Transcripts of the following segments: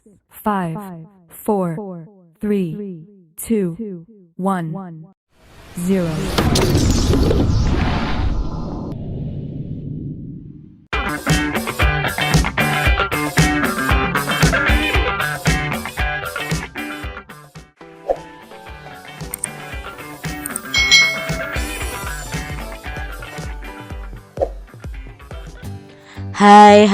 5, 4, 3, 2, 1, 0. Hai,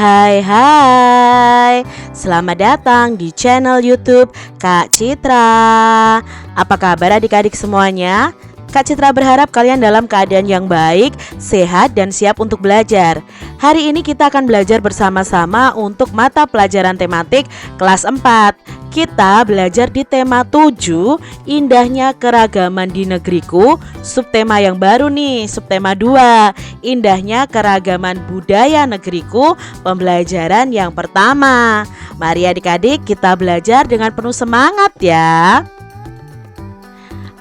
selamat datang di channel YouTube Kak Citra. Apa kabar adik-adik semuanya? Kak Citra berharap kalian dalam keadaan yang baik, sehat, dan siap untuk belajar. Hari ini kita akan belajar bersama-sama untuk mata pelajaran tematik kelas 4. Kita belajar di tema 7, indahnya keragaman di negeriku. Subtema yang baru nih, subtema 2, indahnya keragaman budaya negeriku, pembelajaran yang pertama. Mari adik-adik kita belajar dengan penuh semangat ya.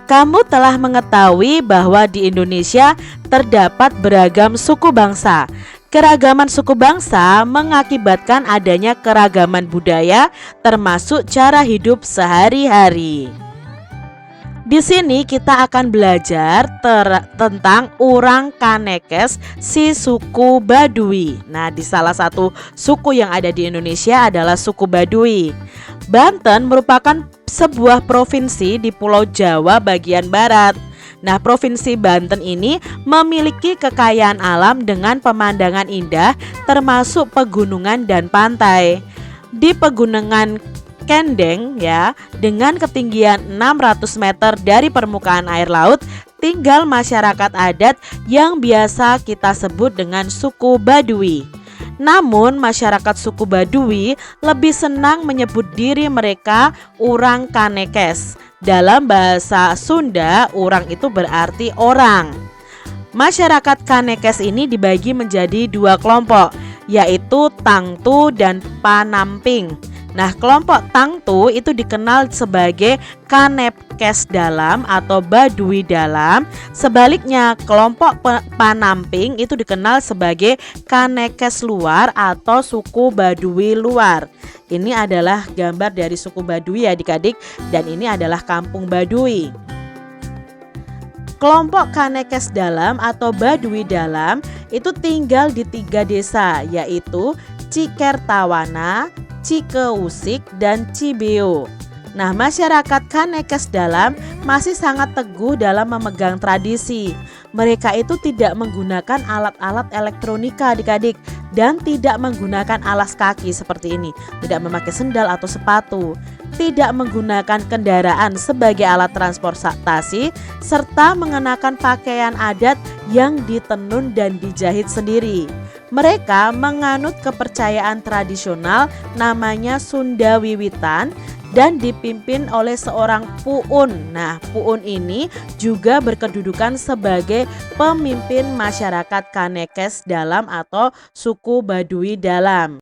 Kamu telah mengetahui bahwa di Indonesia terdapat beragam suku bangsa. Keragaman suku bangsa mengakibatkan adanya keragaman budaya, termasuk cara hidup sehari-hari. Di sini kita akan belajar tentang orang Kanekes, si suku Baduy. Nah, di salah satu suku yang ada di Indonesia adalah suku Baduy. Banten merupakan sebuah provinsi di Pulau Jawa bagian barat. Nah, Provinsi Banten ini memiliki kekayaan alam dengan pemandangan indah termasuk pegunungan dan pantai. Di Pegunungan Kendeng ya, dengan ketinggian 600 meter dari permukaan air laut, tinggal masyarakat adat yang biasa kita sebut dengan suku Baduy. Namun masyarakat suku Baduy lebih senang menyebut diri mereka orang Kanekes. Dalam bahasa Sunda, orang itu berarti orang. Masyarakat Kanekes ini dibagi menjadi dua kelompok, yaitu Tangtu dan Panamping. Nah, kelompok Tangtu itu dikenal sebagai Kanekes dalam atau Baduy dalam. Sebaliknya, kelompok Panamping itu dikenal sebagai Kanekes luar atau suku Baduy luar. Ini adalah gambar dari suku Baduy ya adik-adik, dan ini adalah kampung Baduy. Kelompok Kanekes dalam atau Baduy dalam itu tinggal di 3 desa, yaitu Cikertawana, Cikeusik, dan Cibeo. Nah, masyarakat Kanekes dalam masih sangat teguh dalam memegang tradisi. Mereka itu tidak menggunakan alat-alat elektronika adik-adik, dan tidak menggunakan alas kaki seperti ini, tidak memakai sendal atau sepatu, tidak menggunakan kendaraan sebagai alat transportasi, serta mengenakan pakaian adat yang ditenun dan dijahit sendiri. Mereka menganut kepercayaan tradisional namanya Sunda Wiwitan dan dipimpin oleh seorang puun. Nah, puun ini juga berkedudukan sebagai pemimpin masyarakat Kanekes dalam atau suku Baduy dalam.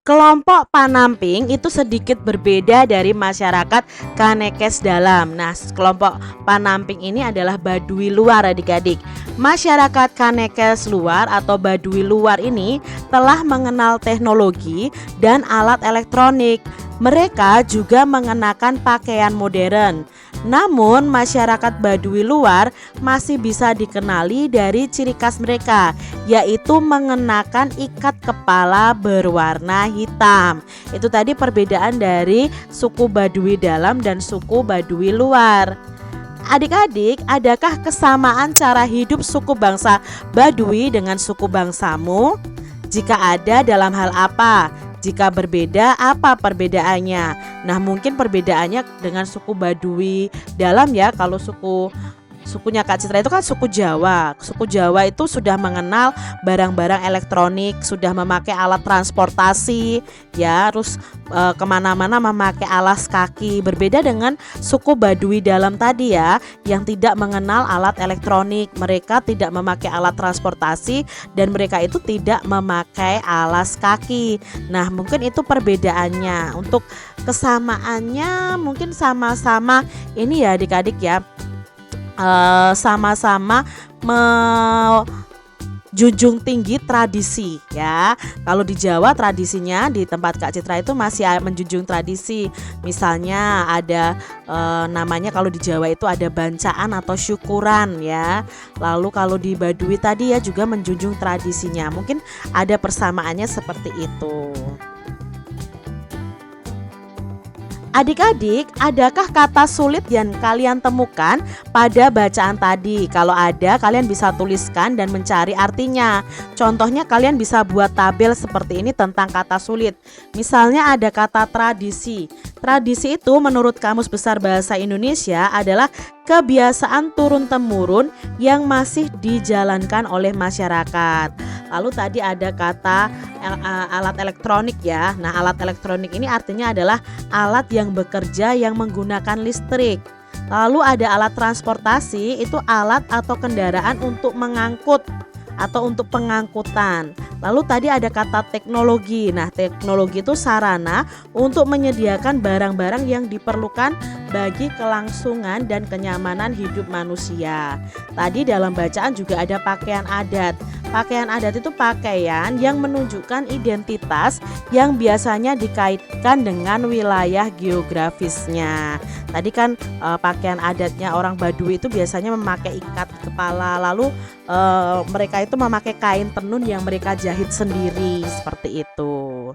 Kelompok Panamping itu sedikit berbeda dari masyarakat Kanekes dalam. Nah, kelompok Panamping ini adalah Baduy luar adik-adik. Masyarakat Kanekes luar atau Baduy luar ini telah mengenal teknologi dan alat elektronik. Mereka juga mengenakan pakaian modern. Namun masyarakat Baduy luar masih bisa dikenali dari ciri khas mereka, yaitu mengenakan ikat kepala berwarna hitam. Itu tadi perbedaan dari suku Baduy dalam dan suku Baduy luar. Adik-adik, adakah kesamaan cara hidup suku bangsa Baduy dengan suku bangsamu? Jika ada, dalam hal apa? Jika berbeda, apa perbedaannya? Nah, mungkin perbedaannya dengan suku Baduy dalam ya. Kalau sukunya Kak Citra itu kan suku Jawa. Suku Jawa itu sudah mengenal barang-barang elektronik, sudah memakai alat transportasi ya, terus kemana-mana memakai alas kaki. Berbeda dengan suku Baduy dalam tadi ya, yang tidak mengenal alat elektronik. Mereka tidak memakai alat transportasi dan mereka itu tidak memakai alas kaki. Nah, mungkin itu perbedaannya. Untuk kesamaannya mungkin sama-sama ini ya adik-adik ya, sama-sama junjung tinggi tradisi ya. Kalau di Jawa tradisinya di tempat Kak Citra itu masih menjunjung tradisi. Misalnya ada namanya kalau di Jawa itu ada bancaan atau syukuran ya. Lalu kalau di Baduy tadi ya juga menjunjung tradisinya. Mungkin ada persamaannya seperti itu. Adik-adik, adakah kata sulit yang kalian temukan pada bacaan tadi? Kalau ada, kalian bisa tuliskan dan mencari artinya. Contohnya kalian bisa buat tabel seperti ini tentang kata sulit. Misalnya ada kata tradisi. Tradisi itu menurut Kamus Besar Bahasa Indonesia adalah kebiasaan turun-temurun yang masih dijalankan oleh masyarakat. Lalu tadi ada kata alat elektronik ya. Nah, alat elektronik ini artinya adalah alat yang bekerja yang menggunakan listrik. Lalu ada alat transportasi, itu alat atau kendaraan untuk mengangkut atau untuk pengangkutan. Lalu tadi ada kata teknologi. Nah, teknologi itu sarana untuk menyediakan barang-barang yang diperlukan bagi kelangsungan dan kenyamanan hidup manusia. Tadi dalam bacaan juga ada pakaian adat. Pakaian adat itu pakaian yang menunjukkan identitas yang biasanya dikaitkan dengan wilayah geografisnya. Tadi kan pakaian adatnya orang Baduy itu biasanya memakai ikat kepala, lalu mereka itu memakai kain tenun yang mereka jahit sendiri seperti itu.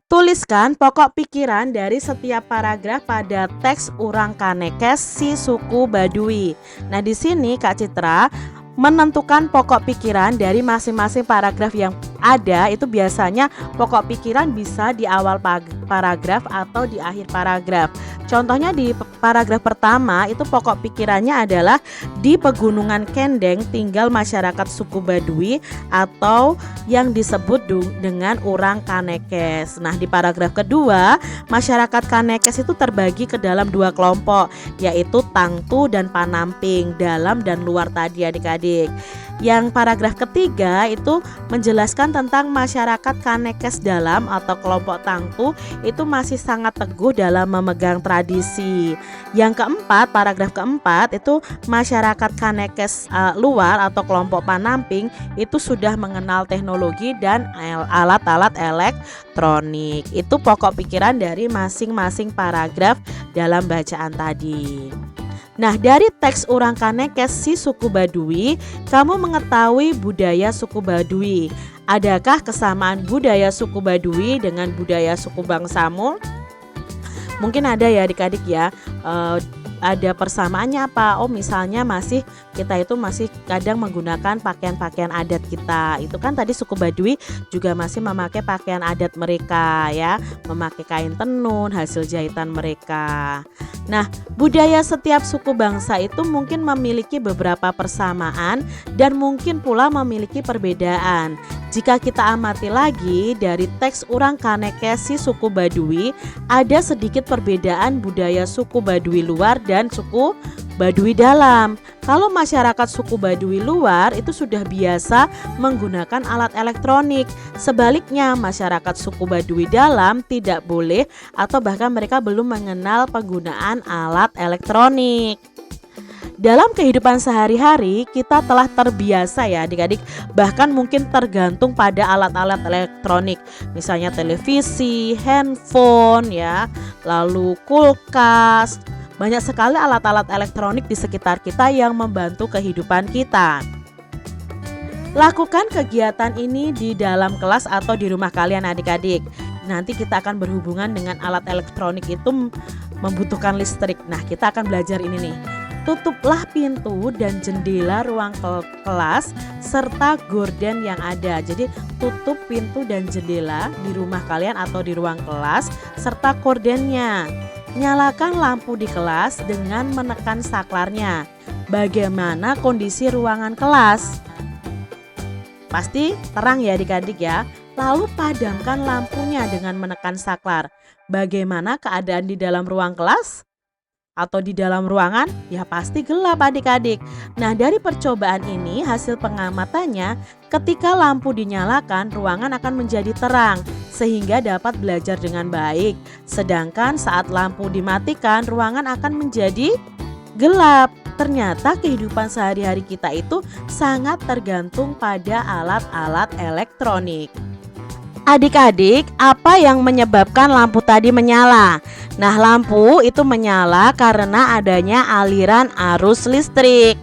Tuliskan pokok pikiran dari setiap paragraf pada teks Urang Kanekes si suku Baduy. Nah, di sini Kak Citra menentukan pokok pikiran dari masing-masing paragraf yang ada. Itu biasanya pokok pikiran bisa di awal paragraf atau di akhir paragraf. Contohnya di paragraf pertama itu pokok pikirannya adalah di Pegunungan Kendeng tinggal masyarakat suku Baduy atau yang disebut dengan Urang Kanekes. Nah, di paragraf kedua masyarakat Kanekes itu terbagi ke dalam dua kelompok, yaitu Tangtu dan Panamping, dalam dan luar tadi adik-adik. Yang paragraf ketiga itu menjelaskan tentang masyarakat Kanekes dalam atau kelompok Tangtu itu masih sangat teguh dalam memegang tradisi. Yang keempat, paragraf keempat itu masyarakat Kanekes luar atau kelompok Panamping itu sudah mengenal teknologi dan alat-alat elektronik. Itu pokok pikiran dari masing-masing paragraf dalam bacaan tadi. Nah, dari teks Urang Kanekes si suku Baduy, kamu mengetahui budaya suku Baduy. Adakah kesamaan budaya suku Baduy dengan budaya suku bangsamu? Mungkin ada ya adik-adik ya. Ada persamaannya apa? Oh, misalnya kita itu masih kadang menggunakan pakaian-pakaian adat kita. Itu kan tadi suku Baduy juga masih memakai pakaian adat mereka ya, memakai kain tenun hasil jahitan mereka. Nah, budaya setiap suku bangsa itu mungkin memiliki beberapa persamaan dan mungkin pula memiliki perbedaan. Jika kita amati lagi dari teks Urang Kanekes si suku Baduy, ada sedikit perbedaan budaya suku Baduy luar dan suku Baduy dalam. Kalau masyarakat suku Baduy luar itu sudah biasa menggunakan alat elektronik. Sebaliknya, masyarakat suku Baduy dalam tidak boleh atau bahkan mereka belum mengenal penggunaan alat elektronik. Dalam kehidupan sehari-hari kita telah terbiasa ya adik-adik, bahkan mungkin tergantung pada alat-alat elektronik. Misalnya televisi, handphone ya, lalu kulkas. Banyak sekali alat-alat elektronik di sekitar kita yang membantu kehidupan kita. Lakukan kegiatan ini di dalam kelas atau di rumah kalian adik-adik. Nanti kita akan berhubungan dengan alat elektronik itu membutuhkan listrik. Nah, kita akan belajar ini nih. Tutuplah pintu dan jendela ruang kelas serta gorden yang ada. Jadi tutup pintu dan jendela di rumah kalian atau di ruang kelas serta gordennya. Nyalakan lampu di kelas dengan menekan saklarnya. Bagaimana kondisi ruangan kelas? Pasti terang ya adik-adik ya. Lalu padamkan lampunya dengan menekan saklar. Bagaimana keadaan di dalam ruang kelas? Atau di dalam ruangan? Ya pasti gelap adik-adik. Nah, dari percobaan ini hasil pengamatannya ketika lampu dinyalakan ruangan akan menjadi terang sehingga dapat belajar dengan baik. Sedangkan saat lampu dimatikan ruangan akan menjadi gelap. ternyata kehidupan sehari-hari kita itu sangat tergantung pada alat-alat elektronik. Adik-adik, apa yang menyebabkan lampu tadi menyala? Nah, lampu itu menyala karena adanya aliran arus listrik.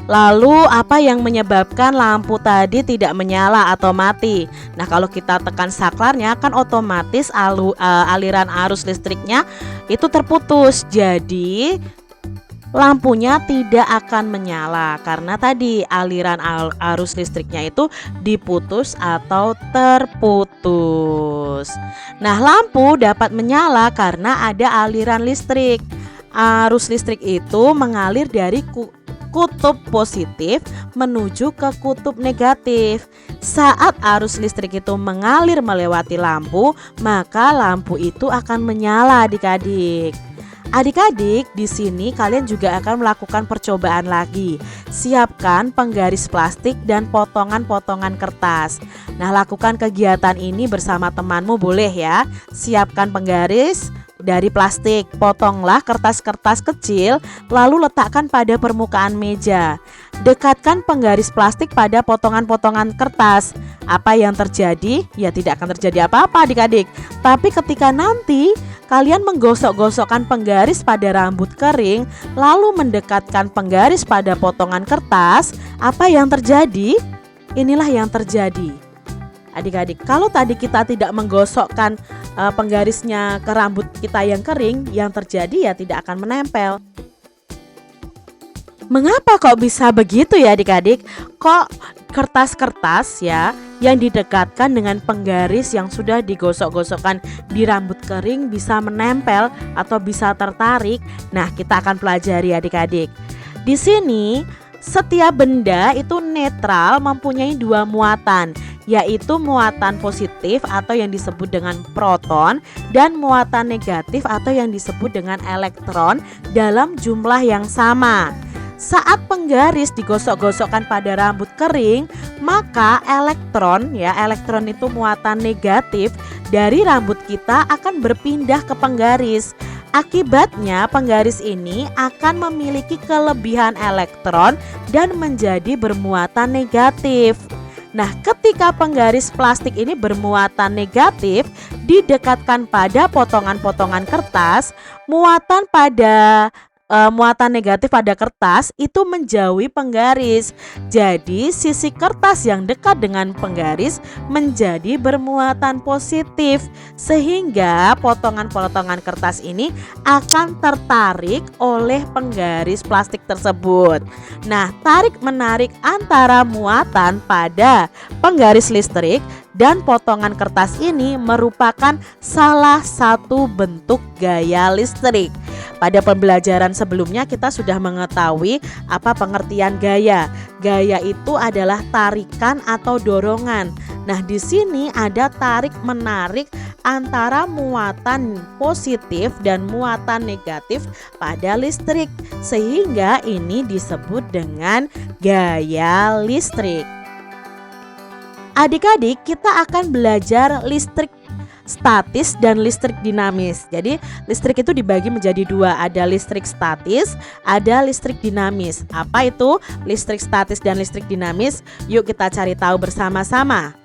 Lalu, apa yang menyebabkan lampu tadi tidak menyala atau mati? Nah, kalau kita tekan saklarnya kan otomatis aliran arus listriknya itu terputus. Jadi lampunya tidak akan menyala karena tadi aliran arus listriknya itu diputus atau terputus. Nah, lampu dapat menyala karena ada aliran listrik. Arus listrik itu mengalir dari kutub positif menuju ke kutub negatif. Saat arus listrik itu mengalir melewati lampu, maka lampu itu akan menyala, adik-adik. Adik-adik, di sini kalian juga akan melakukan percobaan lagi. Siapkan penggaris plastik dan potongan-potongan kertas. Nah, lakukan kegiatan ini bersama temanmu boleh ya. Siapkan penggaris dari plastik, potonglah kertas-kertas kecil, lalu letakkan pada permukaan meja. Dekatkan penggaris plastik pada potongan-potongan kertas. Apa yang terjadi? Ya, tidak akan terjadi apa-apa, adik-adik. Tapi ketika nanti kalian menggosok-gosokkan penggaris pada rambut kering, lalu mendekatkan penggaris pada potongan kertas, apa yang terjadi? Inilah yang terjadi. Adik-adik, kalau tadi kita tidak menggosokkan penggarisnya ke rambut kita yang kering, yang terjadi ya tidak akan menempel. Mengapa kok bisa begitu ya adik-adik? Kok kertas-kertas ya yang didekatkan dengan penggaris yang sudah digosok-gosokkan di rambut kering bisa menempel atau bisa tertarik? Nah, kita akan pelajari adik-adik. Di sini setiap benda itu netral mempunyai dua muatan, yaitu muatan positif atau yang disebut dengan proton dan muatan negatif atau yang disebut dengan elektron dalam jumlah yang sama. Saat penggaris digosok-gosokkan pada rambut kering, maka elektron itu muatan negatif dari rambut kita akan berpindah ke penggaris. Akibatnya penggaris ini akan memiliki kelebihan elektron dan menjadi bermuatan negatif. Nah, ketika penggaris plastik ini bermuatan negatif didekatkan pada potongan-potongan kertas, muatan negatif pada kertas itu menjauhi penggaris. Jadi sisi kertas yang dekat dengan penggaris menjadi bermuatan positif, sehingga potongan-potongan kertas ini akan tertarik oleh penggaris plastik tersebut. Nah, tarik-menarik antara muatan pada penggaris listrik dan potongan kertas ini merupakan salah satu bentuk gaya listrik. Pada pembelajaran sebelumnya kita sudah mengetahui apa pengertian gaya. Gaya itu adalah tarikan atau dorongan. Nah, di sini ada tarik-menarik antara muatan positif dan muatan negatif pada listrik, sehingga ini disebut dengan gaya listrik. Adik-adik, kita akan belajar listrik statis dan listrik dinamis. Jadi listrik itu dibagi menjadi dua, ada listrik statis, ada listrik dinamis. Apa itu listrik statis dan listrik dinamis? Yuk kita cari tahu bersama-sama.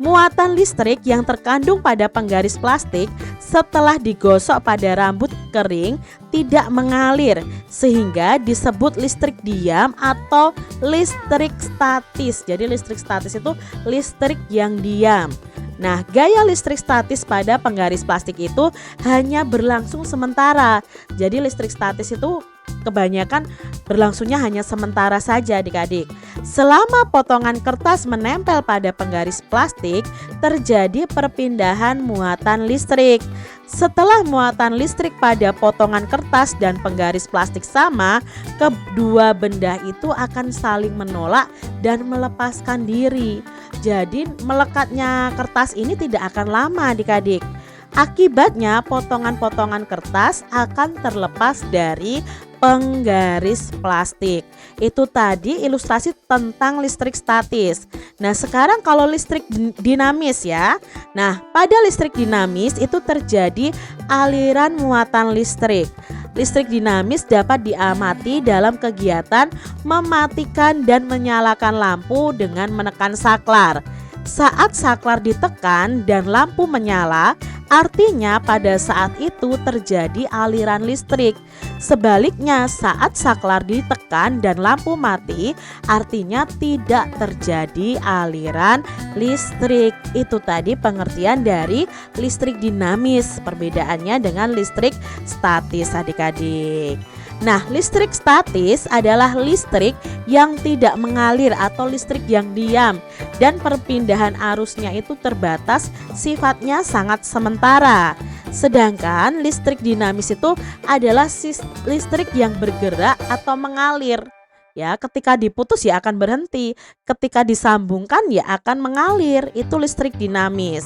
Muatan listrik yang terkandung pada penggaris plastik setelah digosok pada rambut kering tidak mengalir, sehingga disebut listrik diam atau listrik statis. Jadi listrik statis itu listrik yang diam. Nah, gaya listrik statis pada penggaris plastik itu hanya berlangsung sementara. Jadi listrik statis itu kebanyakan berlangsungnya hanya sementara saja adik-adik. Selama potongan kertas menempel pada penggaris plastik, terjadi perpindahan muatan listrik. Setelah muatan listrik pada potongan kertas dan penggaris plastik sama, kedua benda itu akan saling menolak dan melepaskan diri. Jadi melekatnya kertas ini tidak akan lama adik-adik. Akibatnya potongan-potongan kertas akan terlepas dari penggaris plastik. Itu tadi ilustrasi tentang listrik statis. Nah, sekarang kalau listrik dinamis ya. Nah, pada listrik dinamis itu terjadi aliran muatan listrik. listrik dinamis dapat diamati dalam kegiatan mematikan dan menyalakan lampu dengan menekan saklar. Saat saklar ditekan dan lampu menyala, artinya pada saat itu terjadi aliran listrik. Sebaliknya, saat saklar ditekan dan lampu mati, artinya tidak terjadi aliran listrik. Itu tadi pengertian dari listrik dinamis, perbedaannya dengan listrik statis adik-adik. Nah, listrik statis adalah listrik yang tidak mengalir atau listrik yang diam dan perpindahan arusnya itu terbatas, sifatnya sangat sementara. Sedangkan listrik dinamis itu adalah listrik yang bergerak atau mengalir. Ya, ketika diputus ya akan berhenti, ketika disambungkan ya akan mengalir. Itu listrik dinamis.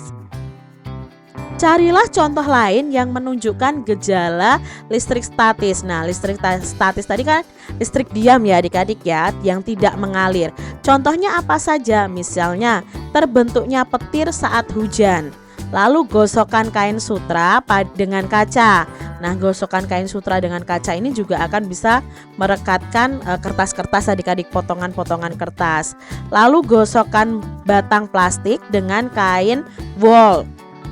Carilah contoh lain yang menunjukkan gejala listrik statis. Nah, listrik statis tadi kan listrik diam ya adik-adik ya, yang tidak mengalir. Contohnya apa saja? Misalnya terbentuknya petir saat hujan. Lalu gosokan kain sutra dengan kaca. Nah, gosokan kain sutra dengan kaca ini juga akan bisa merekatkan kertas-kertas adik-adik, potongan-potongan kertas. Lalu gosokan batang plastik dengan kain wol.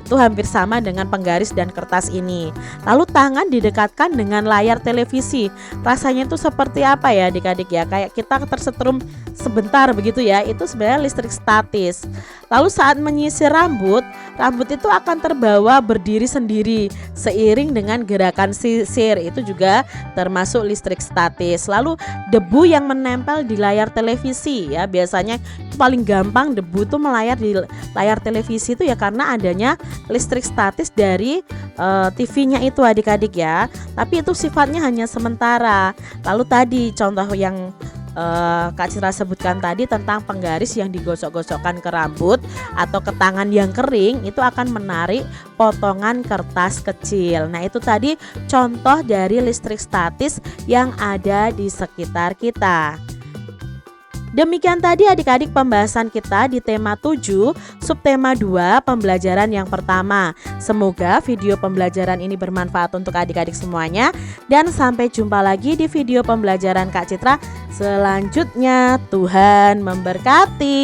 Itu hampir sama dengan penggaris dan kertas ini. Lalu tangan didekatkan dengan layar televisi. Rasanya itu seperti apa ya adik-adik ya? Kayak kita tersetrum sebentar begitu ya. Itu sebenarnya listrik statis. Lalu saat menyisir rambut itu akan terbawa berdiri sendiri seiring dengan gerakan sisir. Itu juga termasuk listrik statis. Lalu debu yang menempel di layar televisi ya, biasanya paling gampang debu itu melayar di layar televisi itu ya karena adanya listrik statis dari TV-nya itu adik-adik ya. Tapi itu sifatnya hanya sementara. Lalu tadi contoh yang Kak Citra sebutkan tadi tentang penggaris yang digosok-gosokkan ke rambut atau ke tangan yang kering, itu akan menarik potongan kertas kecil. Nah, itu tadi contoh dari listrik statis yang ada di sekitar kita. Demikian tadi adik-adik pembahasan kita di tema 7, subtema 2, pembelajaran yang pertama. Semoga video pembelajaran ini bermanfaat untuk adik-adik semuanya. Dan sampai jumpa lagi di video pembelajaran Kak Citra selanjutnya. Tuhan memberkati.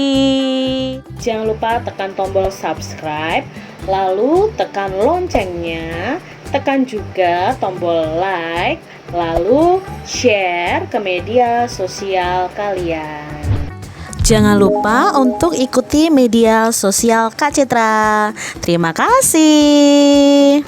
Jangan lupa tekan tombol subscribe, lalu tekan loncengnya, tekan juga tombol like, lalu share ke media sosial kalian. Jangan lupa untuk ikuti media sosial Kak Citra. Terima kasih.